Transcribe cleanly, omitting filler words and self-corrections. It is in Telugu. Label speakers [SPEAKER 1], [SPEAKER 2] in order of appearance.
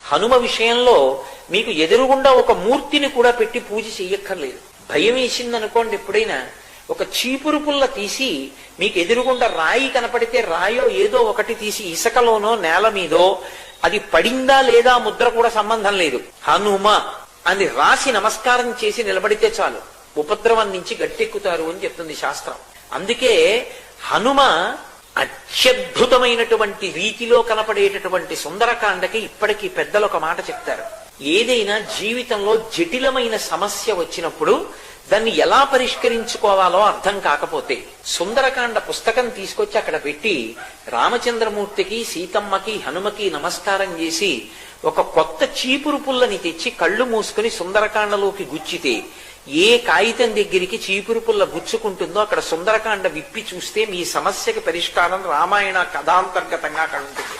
[SPEAKER 1] హనుమ విషయంలో మీకు ఎదురుగుండా ఒక మూర్తిని కూడా పెట్టి పూజ చెయ్యక్కర్లేదు. భయం వేసిందనుకోండి, ఎప్పుడైనా ఒక చీపురు పుల్ల తీసి మీకు ఎదురుగుండా రాయి కనపడితే రాయో ఏదో ఒకటి తీసి ఇసుకలోనో నేల మీదో అది పడిందా లేదా ముద్ర కూడా సంబంధం లేదు, హనుమ అని రాసి నమస్కారం చేసి నిలబడితే చాలు, ఉపద్రవం నుంచి గట్టెక్కుతారు అని చెప్తుంది శాస్త్రం. అందుకే హనుమ అత్యద్భుతమైనటువంటి రీతిలో కనపడేటటువంటి సుందరకాండకి ఇప్పటికీ పెద్దలు ఒక మాట చెప్తారు. ఏదైనా జీవితంలో జటిలమైన సమస్య వచ్చినప్పుడు దాన్ని ఎలా పరిష్కరించుకోవాలో అర్థం కాకపోతే సుందరకాండ పుస్తకం తీసుకొచ్చి అక్కడ పెట్టి రామచంద్రమూర్తికి, సీతమ్మకి, హనుమకి నమస్కారం చేసి ఒక కొత్త చీపురు పుల్లని తెచ్చి కళ్ళు మూసుకుని సుందరకాండలోకి గుచ్చితే ఏ కాగితం దగ్గరికి చీపురు పుల్ల గుచ్చుకుంటుందో అక్కడ సుందరకాండ విప్పి చూస్తే మీ సమస్యకి పరిష్కారం రామాయణ కథాంతర్గతంగా అక్కడ ఉంటుంది.